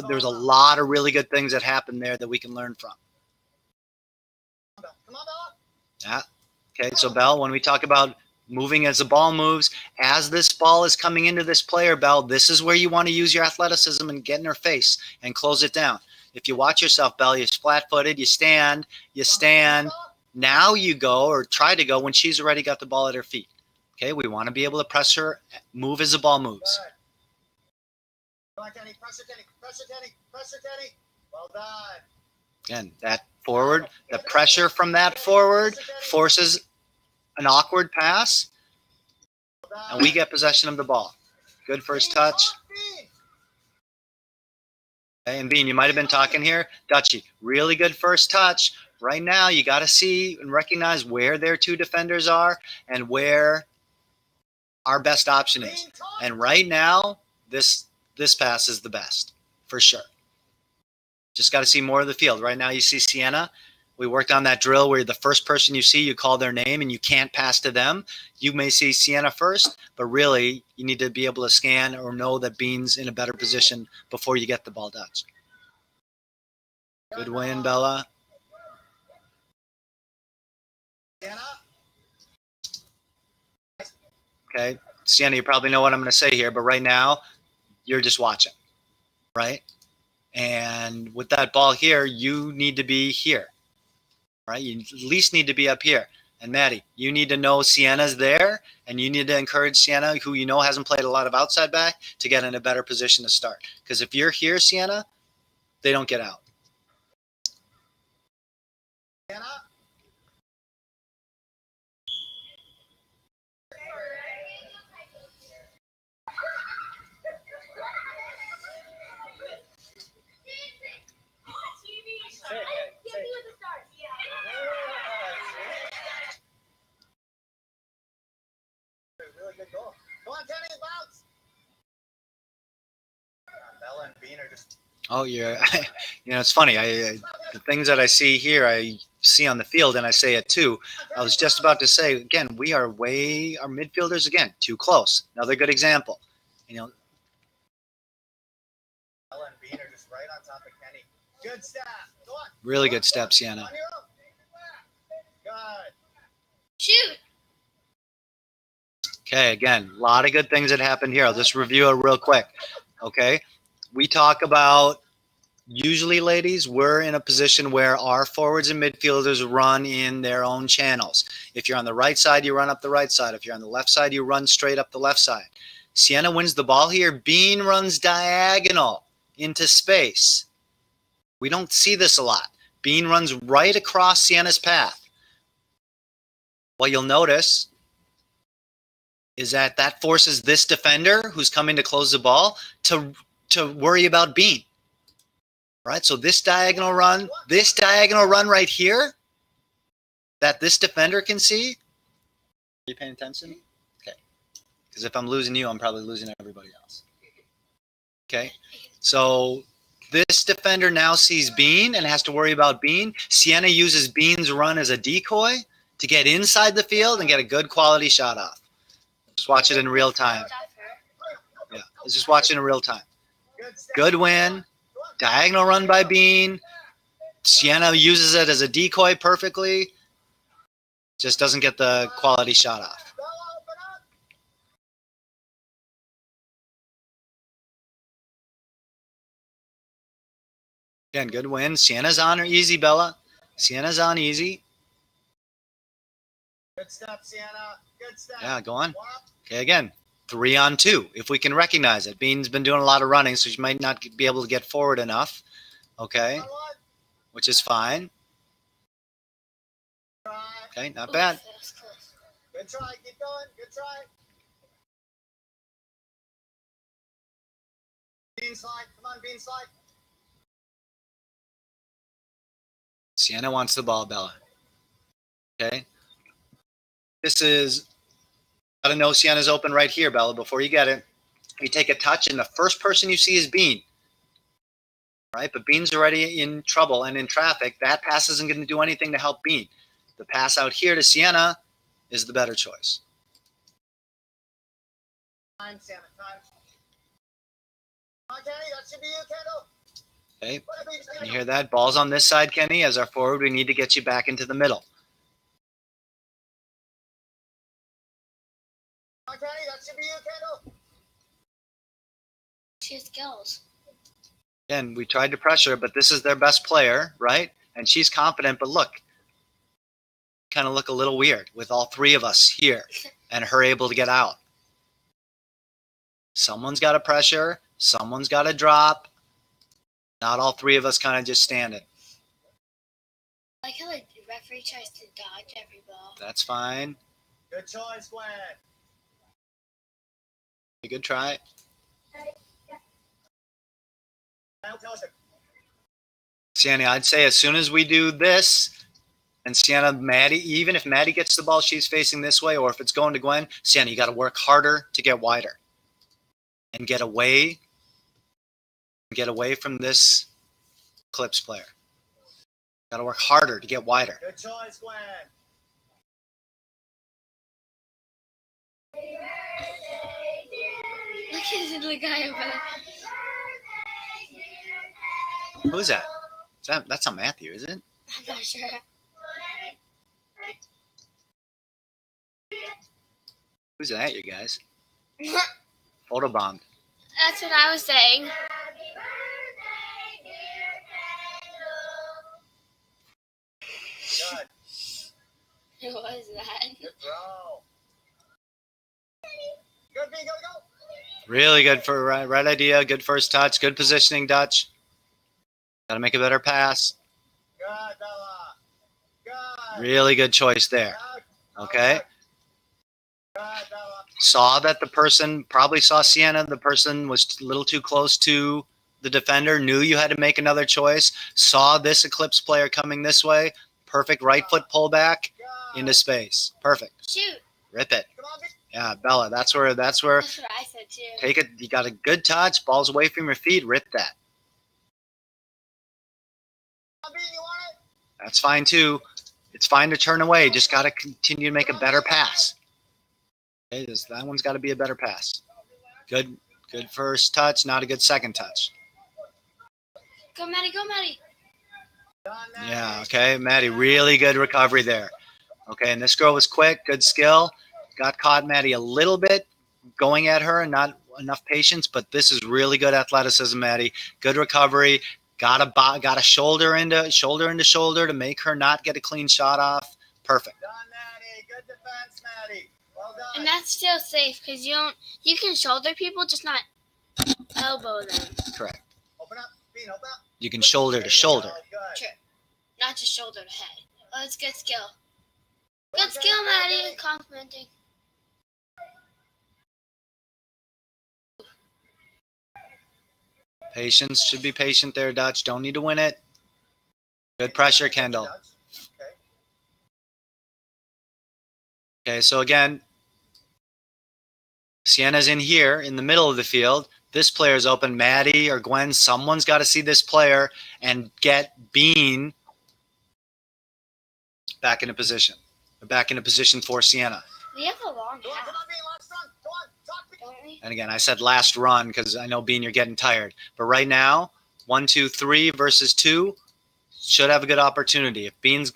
there's a lot of really good things that happened there that we can learn from. Come on, Bella. Yeah. Okay, so Belle, when we talk about moving as the ball moves, as this ball is coming into this player, Belle, this is where you want to use your athleticism and get in her face and close it down. If you watch yourself, Belle, you're flat-footed, you stand. Now you go or try to go when she's already got the ball at her feet. Okay, we want to be able to press her, move as the ball moves. Good. Come on, Kenny. Pressure, Kenny. Pressure, Kenny. Pressure, Kenny. Well done. Again, that forward, the pressure from that forward forces an awkward pass, Well done. and we get possession of the ball. Good first touch. Okay, and Bean, you might have been talking here. Dutchie, really good first touch. Right now, you got to see and recognize where their two defenders are and where our best option is. And right now, this pass is the best, for sure. Just got to see more of the field. Right now, you see Sienna. We worked on that drill where the first person you see, you call their name and you can't pass to them. You may see Sienna first, but really, you need to be able to scan or know that Bean's in a better position before you get the ball, Dutch. Good win, Bella. Okay, Sienna, you probably know what I'm going to say here, but right now, you're just watching, right? And with that ball here, you need to be here, right? You at least need to be up here. And Maddie, you need to know Sienna's there, and you need to encourage Sienna, who you know hasn't played a lot of outside back, to get in a better position to start. Because if you're here, Sienna, they don't get out. Sienna? Really good goal. Come on, Kenny, bounce. Bella and Bean are just. Oh, yeah. It's funny. The things that I see here, I see on the field, and I say it too. I was just about to say, again, our midfielders, again, too close. Another good example. Bella and Bean are just right on top of Kenny. Good step. Go on. Really good step, Sienna. On your own. Good. Shoot. Okay, again, a lot of good things that happened here. I'll just review it real quick. Okay, we talk about, usually, ladies, we're in a position where our forwards and midfielders run in their own channels. If you're on the right side, you run up the right side. If you're on the left side, you run straight up the left side. Sienna wins the ball here. Bean runs diagonal into space. We don't see this a lot. Bean runs right across Sienna's path. What you'll notice is that forces this defender who's coming to close the ball to worry about Bean. Right? So this diagonal run right here that this defender can see. Are you paying attention? Okay. Because if I'm losing you, I'm probably losing everybody else. Okay. So this defender now sees Bean and has to worry about Bean. Sienna uses Bean's run as a decoy to get inside the field and get a good quality shot off. Just watch it in real time. Yeah, let's just watch it in real time. Good win. Diagonal run by Bean. Sienna uses it as a decoy perfectly. Just doesn't get the quality shot off. Again, good win. Sienna's on her easy, Bella. Sienna's on easy. Good step, Sienna. Good step. Yeah, go on. Okay, again, 3-on-2, if we can recognize it. Bean's been doing a lot of running, so she might not be able to get forward enough. Okay, which is fine. Okay, not bad. Good try. Keep going. Good try. Bean slide. Come on, Bean slide. Sienna wants the ball, Bella. Okay. This is, got to know Sienna's open right here, Bella, before you get it. You take a touch, and the first person you see is Bean. Right? But Bean's already in trouble and in traffic. That pass isn't going to do anything to help Bean. The pass out here to Sienna is the better choice. Time, Sienna. Time. Come on, Kenny. That should be you, Kendall. Okay. You hear that? Ball's on this side, Kenny. As our forward, we need to get you back into the middle. Come on, Kenny. That should be you, Kendall. She has skills. Again, we tried to pressure, but this is their best player, right? And she's confident, but look, kind of look a little weird with all three of us here and her able to get out. Someone's got to pressure. Someone's got to drop. Not all three of us kind of just standing. I like how the referee tries to dodge every ball. That's fine. Good choice, Gwen. Good try. Sienna, I'd say as soon as we do this, and Sienna, Maddie, even if Maddie gets the ball, she's facing this way, or if it's going to Gwen, Sienna, you got to work harder to get wider and get away from this Eclipse player. Got to work harder to get wider. Good choice, Gwen. Look at the guy over there. Who's that? That's not Matthew, is it? I'm not sure. Who's that, you guys? Photobombed. That's what I was saying. Good. Who was that? Good throw. Good, B, go. Really good for right idea. Good first touch. Good positioning, Dutch. Got to make a better pass. Good, Bella. Good. Really good choice there. Good. Okay. Good, Bella. Saw that the person, probably saw Sienna. The person was a little too close to the defender. Knew you had to make another choice. Saw this Eclipse player coming this way. Perfect right foot pullback into space. Perfect. Shoot. Rip it. Come on, B. Yeah, Bella. That's where. That's what I said too. Take it. You got a good touch. Ball's away from your feet. Rip that. Come on, B, you want it? That's fine too. It's fine to turn away. Just got to continue to make a better pass. Okay, that one's got to be a better pass. Good first touch. Not a good second touch. Go, Maddie. Go, Maddie. Done, Maddie. Yeah. Okay, Maddie. Really good recovery there. Okay, and this girl was quick. Good skill. Got caught Maddie a little bit going at her and not enough patience, but this is really good athleticism, Maddie. Good recovery. Got a shoulder into shoulder to make her not get a clean shot off. Perfect. Done, Maddie. Good defense, Maddie. Well done. And that's still safe because you can shoulder people, just not elbow them. Correct. Open up. Bean, open up. You can shoulder to shoulder. Good. True. Not just shoulder to head. Oh, it's good skill. Good skill, Maddie. Complimenting. Patience. Should be patient there, Dutch. Don't need to win it. Good pressure, Kendall. Okay. Okay, so again, Sienna's in here in the middle of the field. This player's open. Maddie or Gwen, someone's got to see this player and get Bean back into position. Back into position for Sienna. We have a long Go on, half, come on, Bean. Last run. Go on. Talk to me. don't we? And again, I said last run because I know, Bean, you're getting tired. But right now, 1, 2, 3 versus 2 should have a good opportunity. If Bean's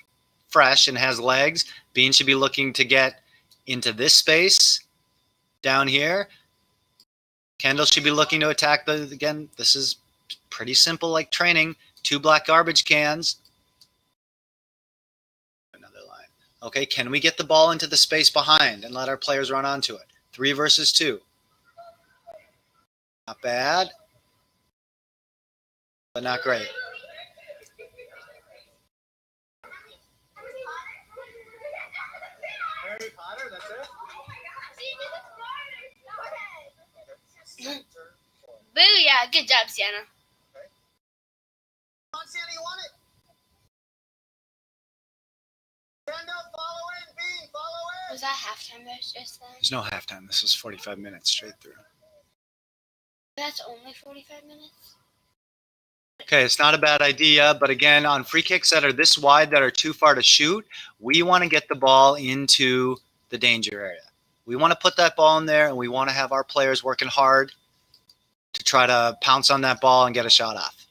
fresh and has legs, Bean should be looking to get into this space down here. Kendall should be looking to attack again, this is pretty simple, like training. 2 black garbage cans. Another line. Okay, can we get the ball into the space behind and let our players run onto it? 3 versus 2. Not bad, but not great. Harry Potter, that's it? Booyah. Good job, Sienna. Come on, Sienna, you want it? Stand up, follow in, Bean, follow in. Was that halftime just then? There's no halftime. This is 45 minutes straight through. That's only 45 minutes? Okay, it's not a bad idea, but again, on free kicks that are this wide, that are too far to shoot, we want to get the ball into the danger area. We want to put that ball in there, and we want to have our players working hard to try to pounce on that ball and get a shot off.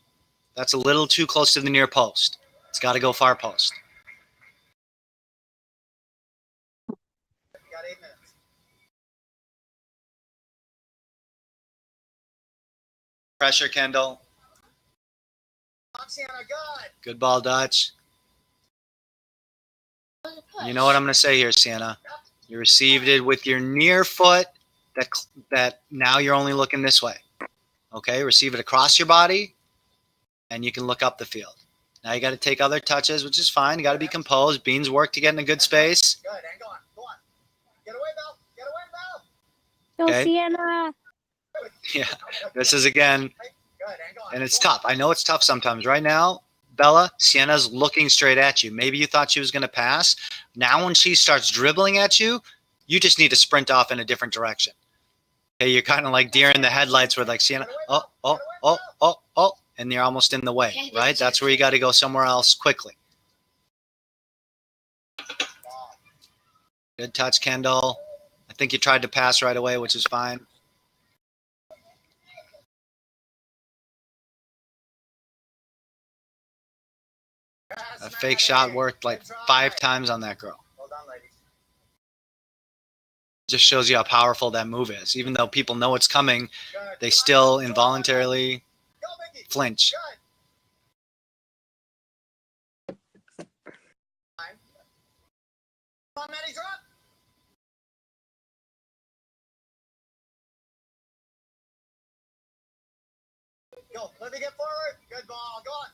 That's a little too close to the near post. It's got to go far post. You got 8 minutes. Pressure, Kendall. Come on, Sienna, good. Good ball, Dutch. What was the push? You know what I'm going to say here, Sienna. You received it with your near foot. That now you're only looking this way. Okay, receive it across your body, and you can look up the field. Now you got to take other touches, which is fine. You got to be composed. Beans work to get in a good space. Good, and go on, go on. Get away, Belle. Get away, Belle. Go, Okay. Sienna. Yeah, this is again. Hey, Good, and go on. And it's tough. I know it's tough sometimes. Right now, Bella, Sienna's looking straight at you. Maybe you thought she was going to pass. Now when she starts dribbling at you, you just need to sprint off in a different direction. Okay, you're kind of like deer in the headlights where like Sienna, and you're almost in the way, right? That's where you got to go somewhere else quickly. Good touch, Kendall. I think you tried to pass right away, which is fine. A fake shot worked like 5 times on that girl. Well done, ladies. Just shows you how powerful that move is. Even though people know it's coming, Good. they still involuntarily Go, Mickey. flinch. Good. Come on, Maddie, drop. Go, let me get forward. Good ball. Go on.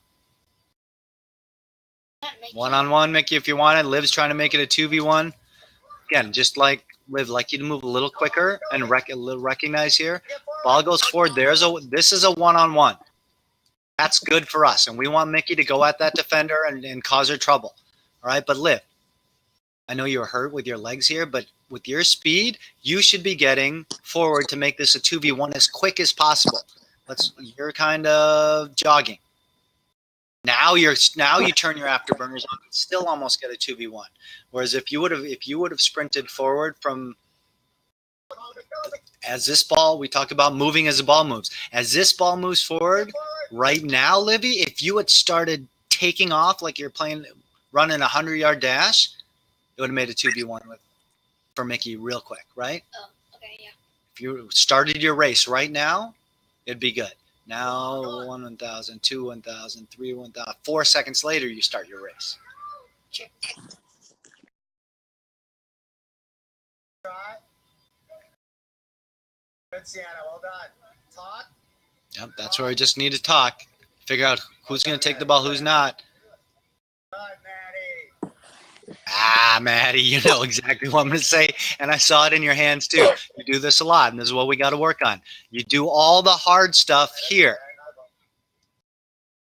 One-on-one, Mickey, if you want it. Liv's trying to make it a 2v1. Again, just like Liv, like you to move a little quicker and recognize here. Get forward. Ball goes forward. This is a one-on-one. That's good for us, and we want Mickey to go at that defender and cause her trouble. All right, but Liv, I know you're hurt with your legs here, but with your speed, you should be getting forward to make this a 2v1 as quick as possible. You're kind of jogging. Now you turn your afterburners on and still almost get a 2v1. Whereas if you would have sprinted forward from as this ball, we talk about moving as the ball moves. As this ball moves forward, right now, Livy, if you had started taking off like you're running a 100-yard dash, it would have made a 2v1 for Mickey real quick, right? Oh, okay, yeah. If you started your race right now, it'd be good. Now 1,000, 2 1,000, 3 1,000. 4 seconds later, you start your race. Sure. Try. Good, Sienna. Well done. Talk. Yep, that's where we just need to talk. Figure out who's going to take the ball, who's not. Good, Maddie. Maddie, you know exactly what I'm going to say, and I saw it in your hands too. You do this a lot, and this is what we got to work on. You do all the hard stuff here.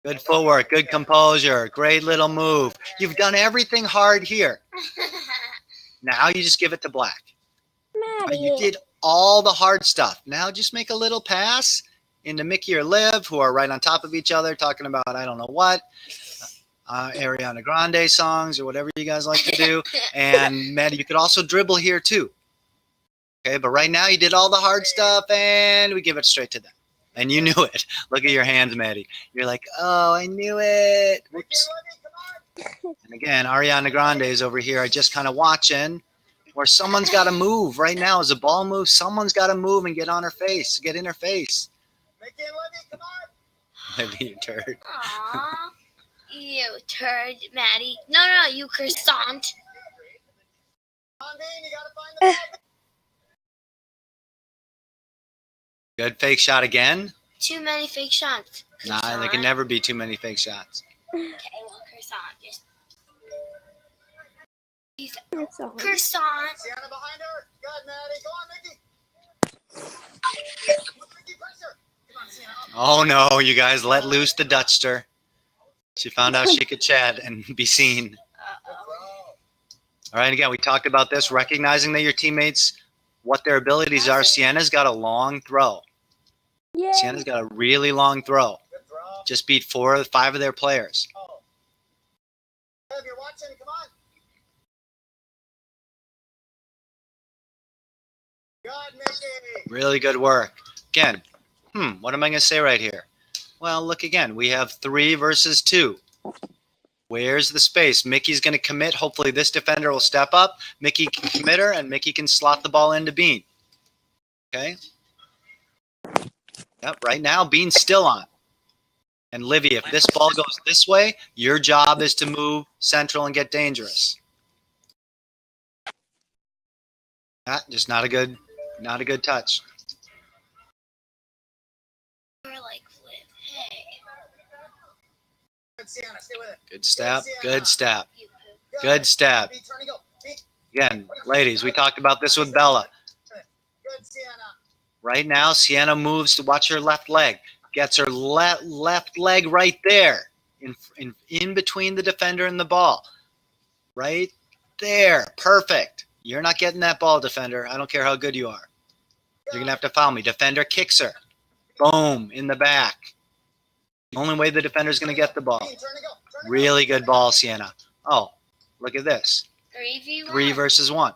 Good footwork, good composure, great little move. You've done everything hard here. Now you just give it to Black. Maddie. You did all the hard stuff. Now just make a little pass into Mickey or Liv, who are right on top of each other, talking about I don't know what. Ariana Grande songs or whatever you guys like to do. And Maddie, you could also dribble here too. Okay, but right now you did all the hard stuff and we give it straight to them. And you knew it. Look at your hands, Maddie. You're like, oh, I knew it. Whoops. And again, Ariana Grande is over here just kind of watching where someone's got to move. Right now, as the ball moves, someone's got to move and get on her face, get in her face. Mickey and Libby, come on. Maybe you turd. Aww. You turd, Maddie. No, you croissant. Come on, Dean, you gotta find the ball. Good fake shot again. Too many fake shots. Nah, there can Croissant. never be too many fake shots. Okay, well, croissant. Just... That's all. Croissant. Sienna behind her. Good, Maddie. Go on, Mickey. Mickey, pressure. Come on, Sienna. Up. Oh no, you guys let loose the Dutchster. She found out she could chat and be seen. Good Uh-oh. throw. All right, again, we talked about this, recognizing that your teammates, what their abilities are. Sienna's got a long throw. Yay. Sienna's got a really long throw. Good throw. Just beat 4 or 5 of their players. Oh. If you're watching, come on. Good, Mickey. Really good work. Again, what am I going to say right here? Well, look again. We have 3 versus 2. Where's the space? Mickey's going to commit. Hopefully this defender will step up. Mickey can commit her, and Mickey can slot the ball into Bean. Okay? Yep, right now, Bean's still on. And Livy, if this ball goes this way, your job is to move central and get dangerous. Just not a good touch. We're like flip. Hey. Good, Sienna. Stay with it. Good step. Good step. You poop. Good step. Beat, turn and go. Beat. Again, ladies, we talked about this with Bella. Good, Sienna. Right now, Sienna moves to watch her left leg. Gets her left leg right there in between the defender and the ball. Right there. Perfect. You're not getting that ball, defender. I don't care how good you are. You're going to have to foul me. Defender kicks her. Boom, in the back. The only way the defender's going to get the ball. Really good ball, Sienna. Oh, look at this. 3v1. 3 versus 1.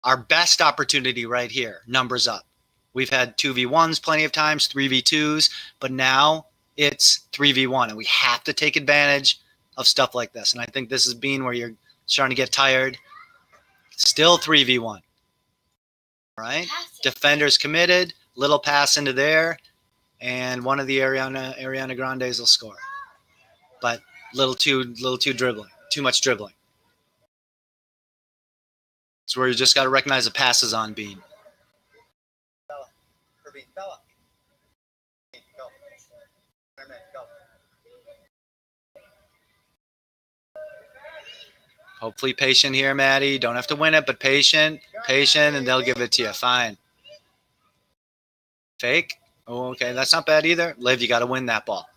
Our best opportunity right here. Numbers up. We've had 2v1s plenty of times, 3v2s, but now it's 3v1, and we have to take advantage of stuff like this. And I think this is being where you're starting to get tired. Still 3v1. All right? Defender's committed. Little pass into there, and one of the Ariana Grandes will score. But little too dribbling. Too much dribbling. It's where you just got to recognize the pass is on Bean. Bella. Go. Go. Hopefully patient here, Maddie. Don't have to win it, but patient, and they'll give it to you. Fine. Fake. Oh, okay. That's not bad either. Liv, you got to win that ball.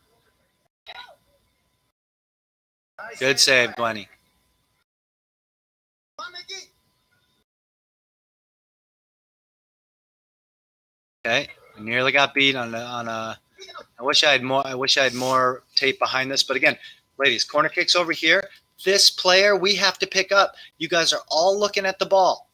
Good save, Gwenny. Okay. We nearly got beat on a. I wish I had more tape behind this, but again, ladies, corner kicks over here. This player we have to pick up. You guys are all looking at the ball.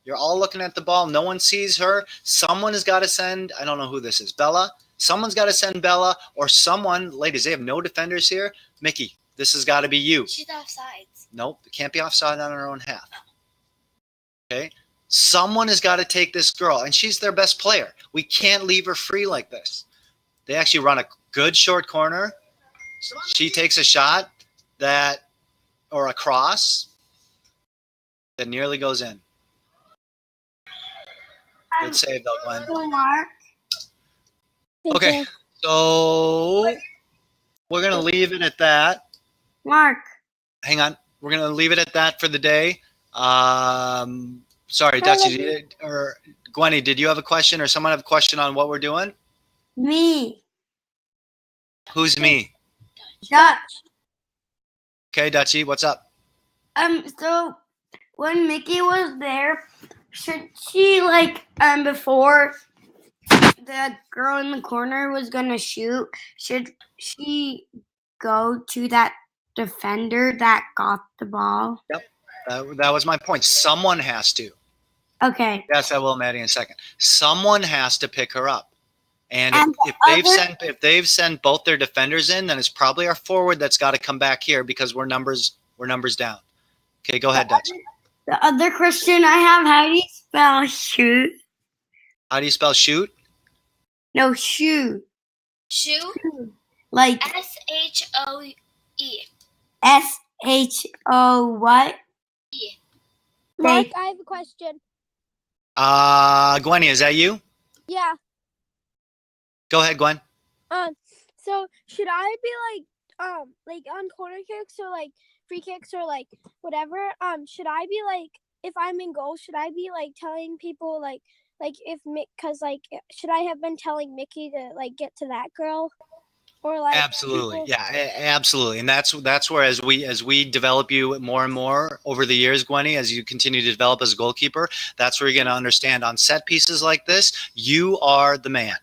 You're all looking at the ball. No one sees her. Someone has got to send. I don't know who this is. Bella. Someone's got to send Bella, or someone. Ladies, they have no defenders here. Mickey, this has got to be you. She's offsides. Nope, it can't be offside on her own half. Okay. Someone has got to take this girl, and she's their best player. We can't leave her free like this. They actually run a good short corner. She takes a shot or a cross that nearly goes in. Good save, though, Glenn. Mark. Okay, so we're going to leave it at that. Mark. Hang on. We're going to leave it at that for the day. Sorry, Dutchie, or Gwenny, did you have a question or someone have a question on what we're doing? Me. Who's me? Dutch. Okay, Dutchie, what's up? So when Mickey was there, should she before the girl in the corner was gonna shoot, should she go to that defender that got the ball? Yep. That was my point. Someone has to. Okay. Yes, I will, Maddie, in a second. Someone has to pick her up. And if they've sent both their defenders in, then it's probably our forward that's got to come back here because we're numbers down. Okay, go ahead, Dutch. The other question I have, how do you spell shoot? How do you spell shoot? No, shoot. Shoe? Like S-H-O-E. S-H-O what? E. Mark, I have a question. Gwenny, is that you? Yeah. Go ahead, Gwen. So should I be on corner kicks or free kicks or whatever? Should I be if I'm in goal, should I be telling people should I have been telling Mickey to get to that girl? Or absolutely, yeah, absolutely, and that's where as we develop you more and more over the years, Gwenny, as you continue to develop as a goalkeeper, that's where you're going to understand on set pieces like this, you are the man.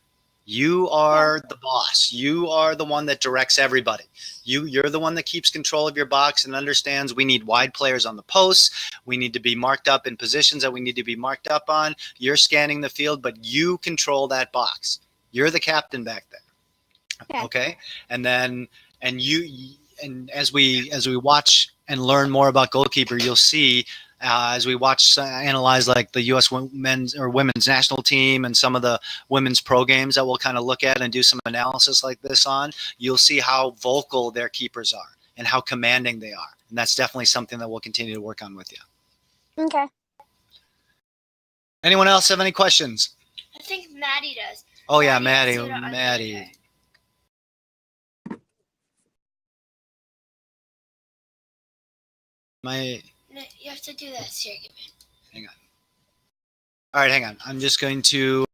You are the boss. You are the one that directs everybody. You're the one that keeps control of your box and understands we need wide players on the posts. We need to be marked up in positions that we need to be marked up on. You're scanning the field, but you control that box. You're the captain back there. Okay? And as we watch and learn more about goalkeeper, you'll see as we watch analyze the U.S. men's or women's national team and some of the women's pro games that we'll kind of look at and do some analysis like this on, you'll see how vocal their keepers are and how commanding they are. And that's definitely something that we'll continue to work on with you. Okay. Anyone else have any questions? I think Maddie does. Oh, yeah, Maddie. Maddie. You have to do this here. Give me. Hang on. All right, hang on. I'm just going to